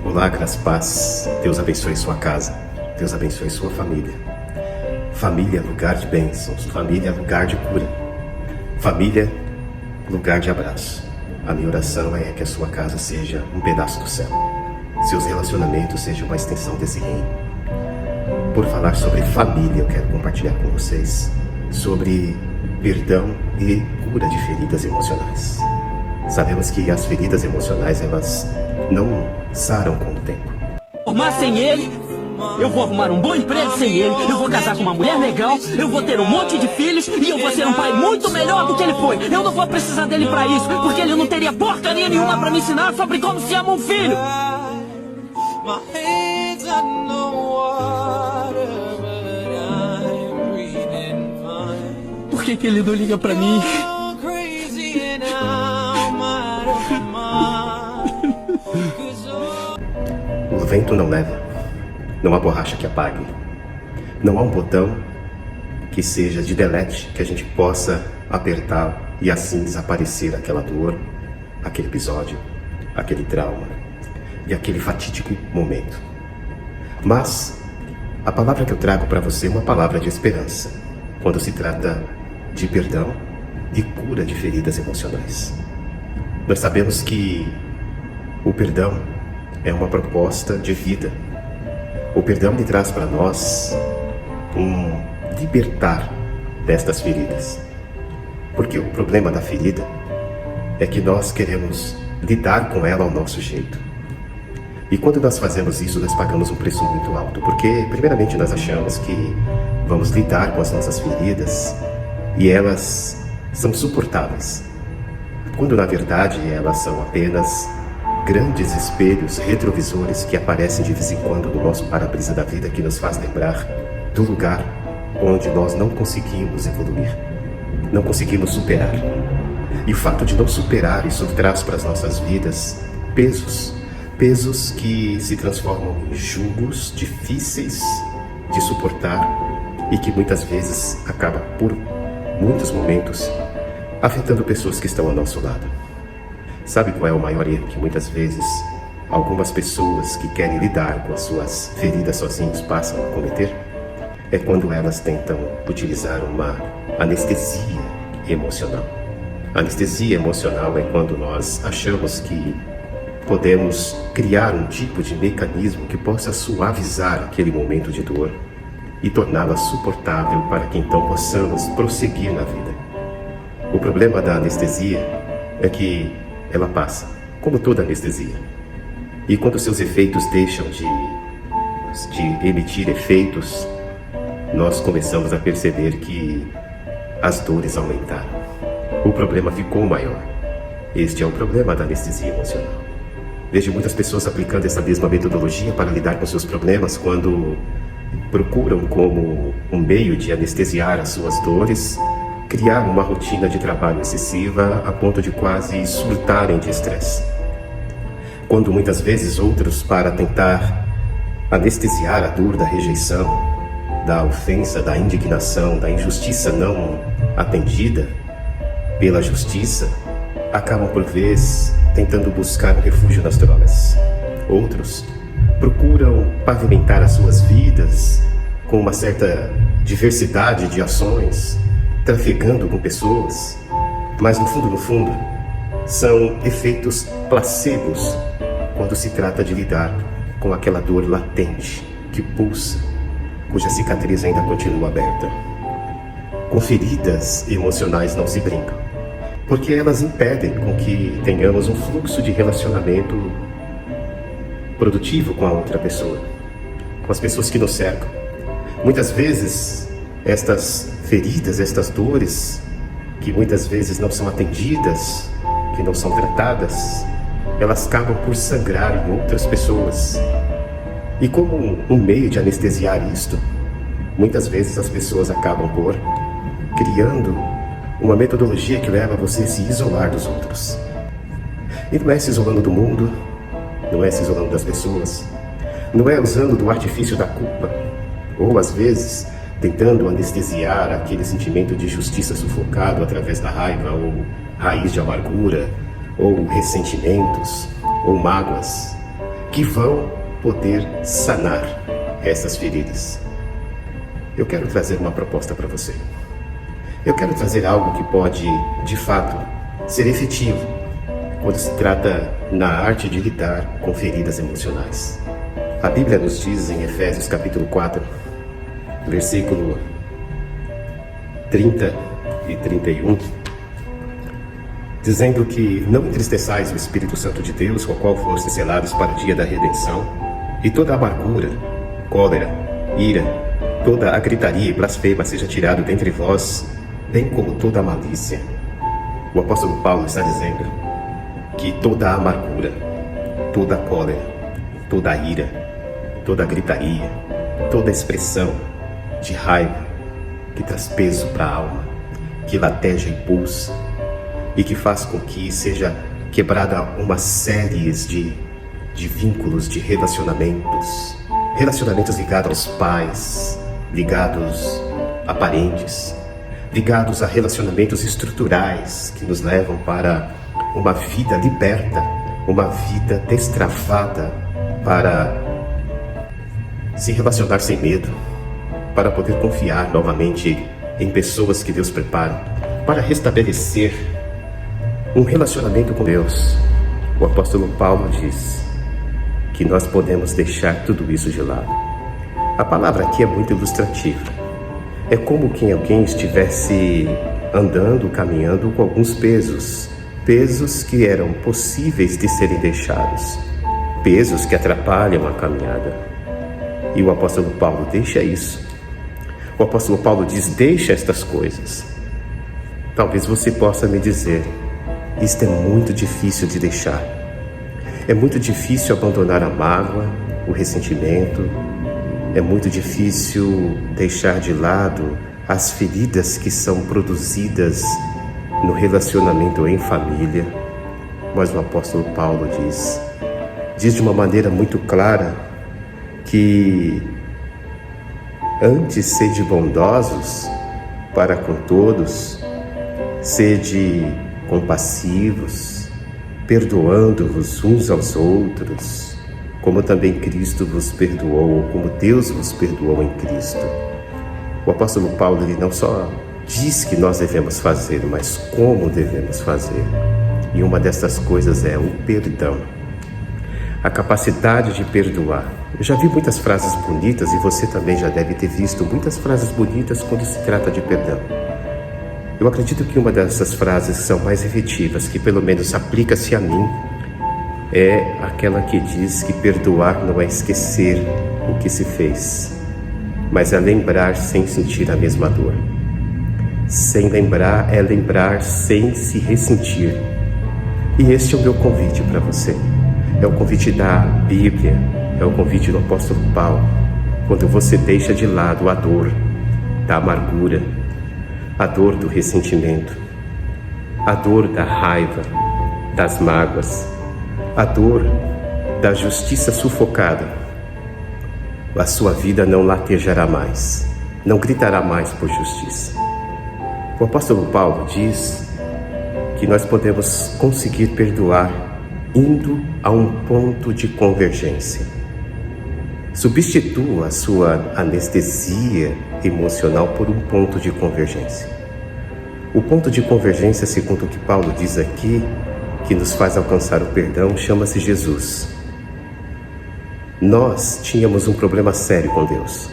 Olá, graça e paz. Deus abençoe sua casa. Deus abençoe sua família. Família é lugar de bênçãos. Família é lugar de cura. Família é lugar de abraço. A minha oração é que a sua casa seja um pedaço do céu. Seus relacionamentos sejam uma extensão desse reino. Por falar sobre família, eu quero compartilhar com vocês sobre perdão e cura de feridas emocionais. Sabemos que as feridas emocionais, elas não saram com o tempo. Mas sem ele, eu vou arrumar um bom emprego sem ele, eu vou casar com uma mulher legal, eu vou ter um monte de filhos e eu vou ser um pai muito melhor do que ele foi. Eu não vou precisar dele pra isso, porque ele não teria porcaria nenhuma pra me ensinar sobre como se ama um filho. Por que ele não liga pra mim? O vento não leva, não há borracha que apague, não há um botão que seja de delete que a gente possa apertar e assim desaparecer aquela dor, aquele episódio, aquele trauma e aquele fatídico momento. Mas a palavra que eu trago para você é uma palavra de esperança quando se trata de perdão e cura de feridas emocionais. Nós sabemos que o perdão é uma proposta de vida. O perdão lhe traz para nós um libertar destas feridas. Porque o problema da ferida é que nós queremos lidar com ela ao nosso jeito. E quando nós fazemos isso, nós pagamos um preço muito alto. Porque, primeiramente, nós achamos que vamos lidar com as nossas feridas e elas são suportáveis. Quando, na verdade, elas são apenas grandes espelhos retrovisores que aparecem de vez em quando no nosso para-brisa da vida, que nos faz lembrar do lugar onde nós não conseguimos evoluir, não conseguimos superar. E o fato de não superar, isso traz para as nossas vidas pesos que se transformam em jugos difíceis de suportar e que muitas vezes acaba por muitos momentos afetando pessoas que estão ao nosso lado. Sabe qual é o maior erro que muitas vezes algumas pessoas que querem lidar com as suas feridas sozinhos passam a cometer? É quando elas tentam utilizar uma anestesia emocional. A anestesia emocional é quando nós achamos que podemos criar um tipo de mecanismo que possa suavizar aquele momento de dor e torná-la suportável para que então possamos prosseguir na vida. O problema da anestesia é que ela passa, como toda anestesia. E quando seus efeitos deixam de emitir efeitos, nós começamos a perceber que as dores aumentaram. O problema ficou maior. Este é o problema da anestesia emocional. Vejo muitas pessoas aplicando essa mesma metodologia para lidar com seus problemas quando procuram, como um meio de anestesiar as suas dores, criar uma rotina de trabalho excessiva a ponto de quase surtarem de estresse. Quando muitas vezes outros, para tentar anestesiar a dor da rejeição, da ofensa, da indignação, da injustiça não atendida pela justiça, acabam por vezes tentando buscar um refúgio nas drogas. Outros procuram pavimentar as suas vidas com uma certa diversidade de ações, trafegando com pessoas, mas no fundo, são efeitos placebos quando se trata de lidar com aquela dor latente, que pulsa, cuja cicatriz ainda continua aberta. Com feridas emocionais não se brinca, porque elas impedem com que tenhamos um fluxo de relacionamento produtivo com a outra pessoa, com as pessoas que nos cercam. Muitas vezes, estas feridas, estas dores, que muitas vezes não são atendidas, que não são tratadas, elas acabam por sangrar em outras pessoas. E como um meio de anestesiar isto, muitas vezes as pessoas acabam por criando uma metodologia que leva você a se isolar dos outros. E não é se isolando do mundo, não é se isolando das pessoas, não é usando do artifício da culpa, ou às vezes tentando anestesiar aquele sentimento de justiça sufocado através da raiva, ou raiz de amargura, ou ressentimentos, ou mágoas, que vão poder sanar essas feridas. Eu quero trazer uma proposta para você. Eu quero trazer algo que pode, de fato, ser efetivo quando se trata na arte de lidar com feridas emocionais. A Bíblia nos diz em Efésios capítulo 4, versículo 30 e 31, dizendo que não entristeçais o Espírito Santo de Deus, com o qual fostes selados para o dia da redenção, e toda amargura, cólera, ira, toda a gritaria e blasfema seja tirado dentre vós, bem como toda a malícia. O apóstolo Paulo está dizendo que toda a amargura, toda a cólera, toda a ira, toda a gritaria, toda a expressão de raiva que traz peso para a alma, que lateja impulso e que faz com que seja quebrada uma série de vínculos, de relacionamentos ligados aos pais, ligados a parentes, ligados a relacionamentos estruturais que nos levam para uma vida liberta, uma vida destravada para se relacionar sem medo, para poder confiar novamente em pessoas que Deus prepara, para restabelecer um relacionamento com Deus. O apóstolo Paulo diz que nós podemos deixar tudo isso de lado. A palavra aqui é muito ilustrativa. É como que alguém estivesse andando, caminhando com alguns pesos que eram possíveis de serem deixados, pesos que atrapalham a caminhada. E o apóstolo Paulo deixa isso. O apóstolo Paulo diz: deixa estas coisas. Talvez você possa me dizer: isto é muito difícil de deixar. É muito difícil abandonar a mágoa, o ressentimento. É muito difícil deixar de lado as feridas que são produzidas no relacionamento em família. Mas o apóstolo Paulo diz de uma maneira muito clara que antes sede bondosos para com todos, sede compassivos, perdoando-vos uns aos outros, como também Cristo vos perdoou, ou como Deus vos perdoou em Cristo. O apóstolo Paulo, ele não só diz que nós devemos fazer, mas como devemos fazer. E uma dessas coisas é o perdão. A capacidade de perdoar. Eu já vi muitas frases bonitas e você também já deve ter visto muitas frases bonitas quando se trata de perdão. Eu acredito que uma dessas frases que são mais efetivas, que pelo menos aplica-se a mim, é aquela que diz que perdoar não é esquecer o que se fez, mas é lembrar sem sentir a mesma dor. Sem lembrar é lembrar sem se ressentir. E este é o meu convite para você. É o convite da Bíblia, é o convite do apóstolo Paulo. Quando você deixa de lado a dor da amargura, a dor do ressentimento, a dor da raiva, das mágoas, a dor da justiça sufocada, a sua vida não latejará mais, não gritará mais por justiça. O apóstolo Paulo diz que nós podemos conseguir perdoar indo a um ponto de convergência. Substitua a sua anestesia emocional por um ponto de convergência. O ponto de convergência, segundo o que Paulo diz aqui, que nos faz alcançar o perdão, chama-se Jesus. Nós tínhamos um problema sério com Deus.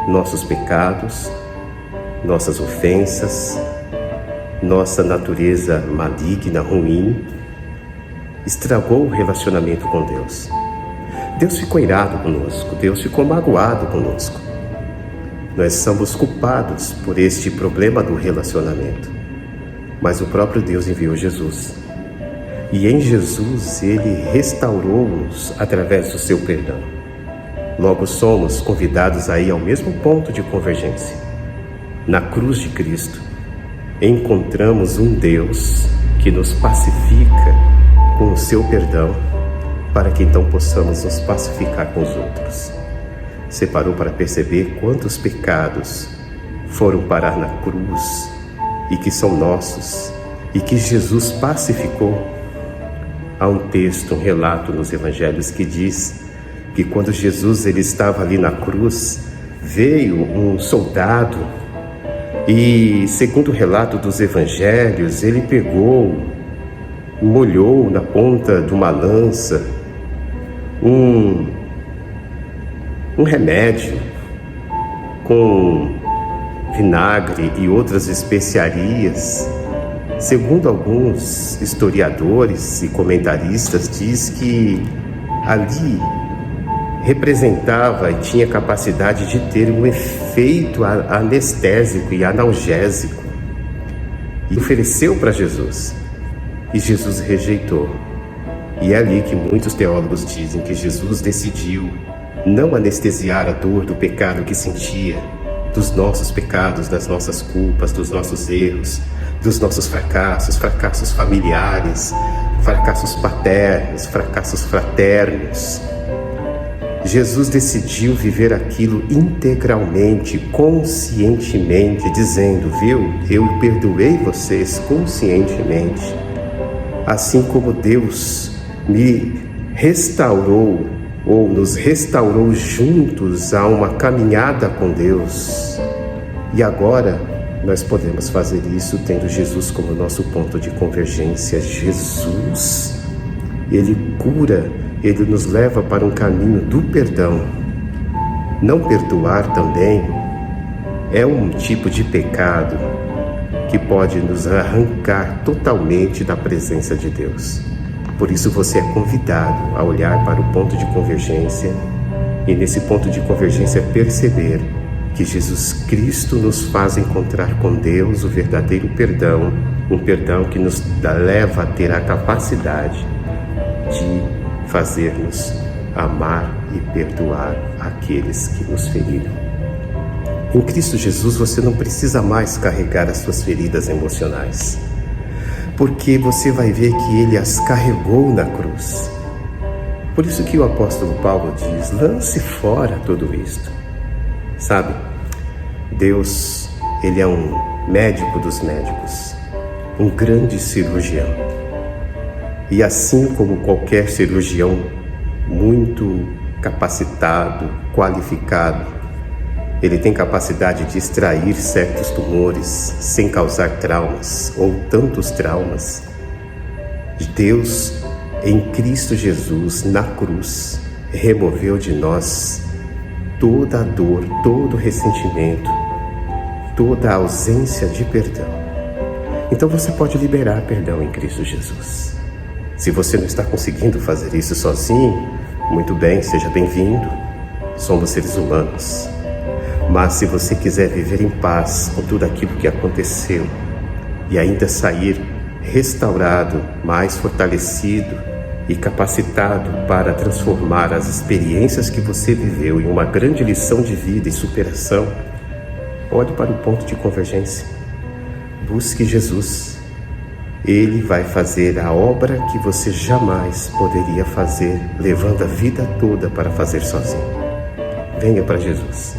Nossos pecados, nossas ofensas, nossa natureza maligna, ruim, estragou o relacionamento com Deus. Deus ficou irado conosco, Deus ficou magoado conosco. Nós somos culpados por este problema do relacionamento. Mas o próprio Deus enviou Jesus. E em Jesus Ele restaurou-nos através do seu perdão. Logo somos convidados a ir ao mesmo ponto de convergência. Na cruz de Cristo, encontramos um Deus que nos pacifica com o seu perdão, para que então possamos nos pacificar com os outros. Você parou para perceber quantos pecados foram parar na cruz e que são nossos e que Jesus pacificou? Há um texto, um relato nos evangelhos que diz que quando Jesus ele estava ali na cruz, veio um soldado e, segundo o relato dos evangelhos, ele pegou, molhou na ponta de uma lança um remédio com vinagre e outras especiarias. Segundo alguns historiadores e comentaristas, diz que ali representava e tinha capacidade de ter um efeito anestésico e analgésico, e ofereceu para Jesus, e Jesus rejeitou. E é ali que muitos teólogos dizem que Jesus decidiu não anestesiar a dor do pecado que sentia, dos nossos pecados, das nossas culpas, dos nossos erros, dos nossos fracassos familiares, fracassos paternos, fracassos fraternos. Jesus decidiu viver aquilo integralmente, conscientemente, dizendo, viu, eu perdoei vocês conscientemente, assim como Deus me restaurou, ou nos restaurou juntos a uma caminhada com Deus. E agora nós podemos fazer isso tendo Jesus como nosso ponto de convergência. Jesus, Ele cura, Ele nos leva para um caminho do perdão. Não perdoar também é um tipo de pecado que pode nos arrancar totalmente da presença de Deus. Por isso você é convidado a olhar para o ponto de convergência e nesse ponto de convergência perceber que Jesus Cristo nos faz encontrar com Deus o verdadeiro perdão, um perdão que nos leva a ter a capacidade de fazer-nos amar e perdoar aqueles que nos feriram. Em Cristo Jesus você não precisa mais carregar as suas feridas emocionais, porque você vai ver que Ele as carregou na cruz. Por isso que o apóstolo Paulo diz, lance fora tudo isto. Sabe, Deus, Ele é um médico dos médicos, um grande cirurgião. E assim como qualquer cirurgião muito capacitado, qualificado, ele tem capacidade de extrair certos tumores sem causar traumas ou tantos traumas. Deus, em Cristo Jesus, na cruz, removeu de nós toda a dor, todo o ressentimento, toda a ausência de perdão. Então você pode liberar perdão em Cristo Jesus. Se você não está conseguindo fazer isso sozinho, muito bem, seja bem-vindo. Somos seres humanos. Mas se você quiser viver em paz com tudo aquilo que aconteceu e ainda sair restaurado, mais fortalecido e capacitado para transformar as experiências que você viveu em uma grande lição de vida e superação, olhe para o ponto de convergência. Busque Jesus. Ele vai fazer a obra que você jamais poderia fazer, levando a vida toda para fazer sozinho. Venha para Jesus.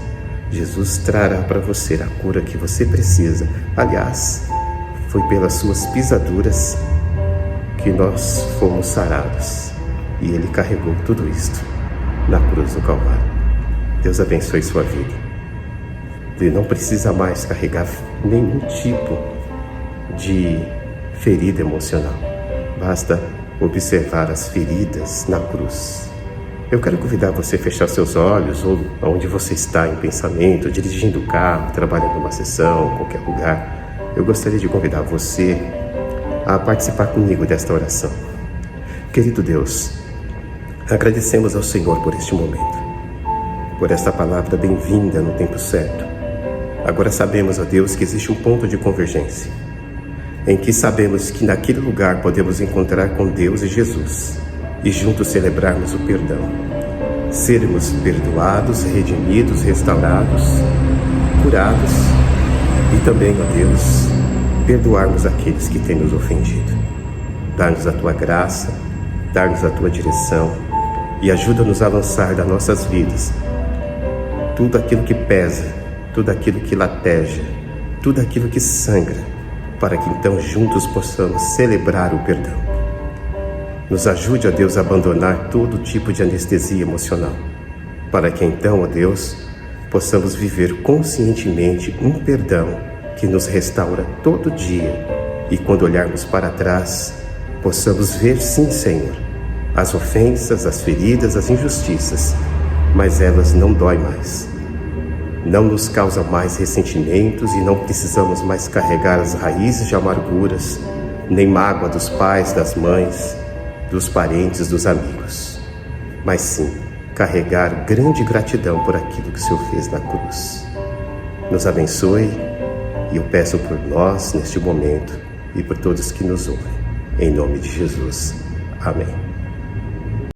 Jesus trará para você a cura que você precisa. Aliás, foi pelas suas pisaduras que nós fomos sarados. E Ele carregou tudo isto na cruz do Calvário. Deus abençoe sua vida. Ele não precisa mais carregar nenhum tipo de ferida emocional. Basta observar as feridas na cruz. Eu quero convidar você a fechar seus olhos, ou onde você está em pensamento, dirigindo o carro, trabalhando numa sessão, qualquer lugar. Eu gostaria de convidar você a participar comigo desta oração. Querido Deus, agradecemos ao Senhor por este momento, por esta palavra bem-vinda no tempo certo. Agora sabemos, ó Deus, que existe um ponto de convergência, em que sabemos que naquele lugar podemos encontrar com Deus e Jesus, e juntos celebrarmos o perdão, sermos perdoados, redimidos, restaurados, curados e também, ó Deus, perdoarmos aqueles que têm nos ofendido. Dá-nos a Tua graça, dá-nos a Tua direção e ajuda-nos a lançar das nossas vidas tudo aquilo que pesa, tudo aquilo que lateja, tudo aquilo que sangra, para que então juntos possamos celebrar o perdão. Nos ajude, ó Deus, a abandonar todo tipo de anestesia emocional, para que então, ó Deus, possamos viver conscientemente um perdão que nos restaura todo dia e quando olharmos para trás, possamos ver, sim, Senhor, as ofensas, as feridas, as injustiças, mas elas não doem mais. Não nos causam mais ressentimentos e não precisamos mais carregar as raízes de amarguras, nem mágoa dos pais, das mães, dos parentes, dos amigos, mas sim carregar grande gratidão por aquilo que o Senhor fez na cruz. Nos abençoe e eu peço por nós neste momento e por todos que nos ouvem. Em nome de Jesus. Amém.